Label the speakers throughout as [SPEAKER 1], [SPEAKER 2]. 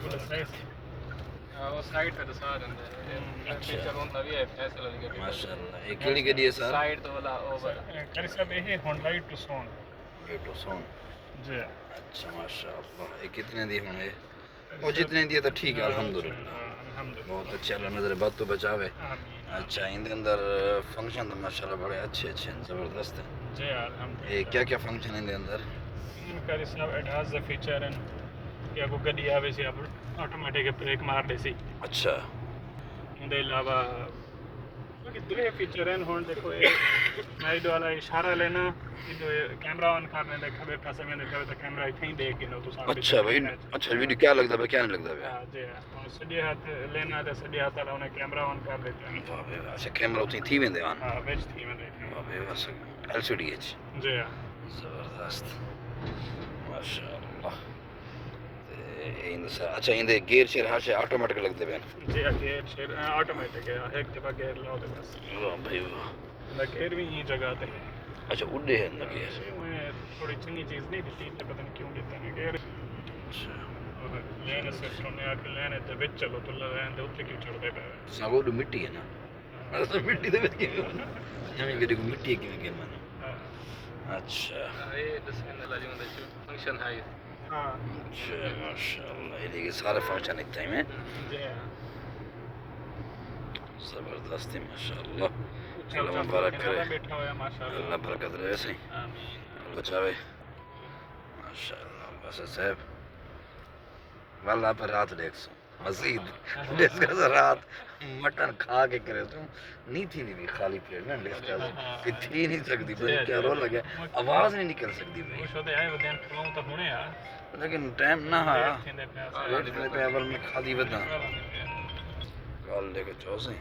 [SPEAKER 1] बिल्कुल सही
[SPEAKER 2] वो साइड पे तो साथ अंदर फीचर होता भी है फैसला लगे
[SPEAKER 3] माशाल्लाह ये केड़ी गड्डी है सर
[SPEAKER 2] साइड तो वाला ओवर
[SPEAKER 1] करी साहब ये हुंडई टुक्सॉन
[SPEAKER 3] ये तो सोन
[SPEAKER 1] जी
[SPEAKER 3] अच्छा माशाल्लाह ये कितने दी होंगे वो जितने दिए तो ठीक है अल्हम्दुलिल्लाह
[SPEAKER 1] अल्हम्दुलिल्लाह
[SPEAKER 3] बहुत अच्छे अल्लाह नजर बात तो बचावे
[SPEAKER 1] आमीन
[SPEAKER 3] अच्छा इनके अंदर फंक्शन तो माशाल्लाह बड़े अच्छे अच्छे हैं ज़बरदस्त है
[SPEAKER 1] जी अल्हम्दुलिल्लाह
[SPEAKER 3] ये क्या क्या फंक्शन है इनके अंदर
[SPEAKER 1] करी साहब it has the feature and कि को गड्डी आवे सी आप ऑटोमेटिक ब्रेक मार दे सी
[SPEAKER 3] अच्छा
[SPEAKER 1] उनके अलावा कितने फीचर हैं हुन देखो ये मैं इधर वाला इशारा लेना इधर कैमरा ऑन करने दे खबे पासे में देखो तो कैमरा इथे ही देख के नो तो सामने
[SPEAKER 3] अच्छा भाई अच्छा वीडियो क्या लगता है क्या नहीं लगता है
[SPEAKER 1] हां जी और सीधे हाथ लेना तो सीधे हाथ वाला उन्हें कैमरा ऑन कर देते हैं
[SPEAKER 3] वाह भाई अच्छा कैमरा उतनी थी वेंदे वन
[SPEAKER 1] हां वेच थी मैं देखी
[SPEAKER 3] वाह भाई बस एलसीडी है
[SPEAKER 1] जी हां
[SPEAKER 3] ज़बरदस्त माशाल्लाह इन अच्छा इन गियर शेयर हर से ऑटोमेटिक लगते हैं
[SPEAKER 1] जी गेयर शेयर ऑटोमेटिक है एक दफा गेयर लाओ तो बस
[SPEAKER 3] वाह भाई वाह
[SPEAKER 1] ना गेयर भी ये जगह पे
[SPEAKER 3] अच्छा उड़े हैं ना गियर
[SPEAKER 1] मैं थोड़ी चंगी चीज नहीं दी तो पता नहीं क्यों देता है गेयर
[SPEAKER 3] अच्छा
[SPEAKER 1] लेने से सुनने आके लेने तो बिच चलो तो लेने तो उत्ते क्यों चढ़ते पे
[SPEAKER 3] सागो तो मिट्टी है ना तो मिट्टी दे के हमें गड्डी को मिट्टी के के मानो अच्छा
[SPEAKER 2] ये डिस्प्ले वाला जो होता है फंक्शन है
[SPEAKER 1] हां
[SPEAKER 3] अच्छा माशाल्लाह ये देखिए सारे फंक्शन एक टाइम है
[SPEAKER 1] जी
[SPEAKER 3] ज़बरदस्त है माशाल्लाह
[SPEAKER 1] चल
[SPEAKER 3] अल्लाह मुबारक करे
[SPEAKER 1] बैठा हुआ है माशाल्लाह
[SPEAKER 3] अल्लाह बरकत रहे सही
[SPEAKER 1] आमीन
[SPEAKER 3] बचावे माशाल्लाह बस साहब वाला पर रात देख सो मजीद डिस्कस रात मटन खा के करे तुम नहीं थी नहीं खाली प्लेट ना डिस्कस कि थी नहीं सकती भाई क्या रो लगे आवाज नहीं निकल सकती भाई
[SPEAKER 1] खुश होते आए बदेन खलों तो होने यार
[SPEAKER 3] लेकिन टाइम ना है
[SPEAKER 1] थेंदे पे
[SPEAKER 3] वेट करने पे अवल में खाली बता कॉल लेके चौसे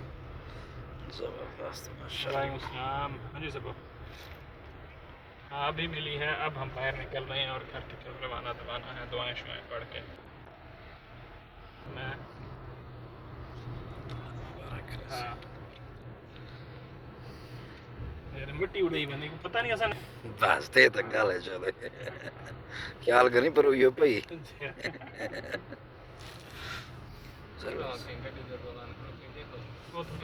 [SPEAKER 3] जबरदस्त माशाल्लाह
[SPEAKER 1] वालेकुम सलाम हाँ जी सब हाँ अभी मिली है अब हम बाहर निकल रहे हैं और घर की तरफ रवाना दवाना है दुआएं शुआएं पढ़ के मैं हाँ यार मिट्टी उड़ी बंदी को पता नहीं असन
[SPEAKER 3] बस ते तक गाले चले ख्याल करी पर यो भाई
[SPEAKER 2] चलो गड्डी दरवाजा खोल के देखो
[SPEAKER 1] वो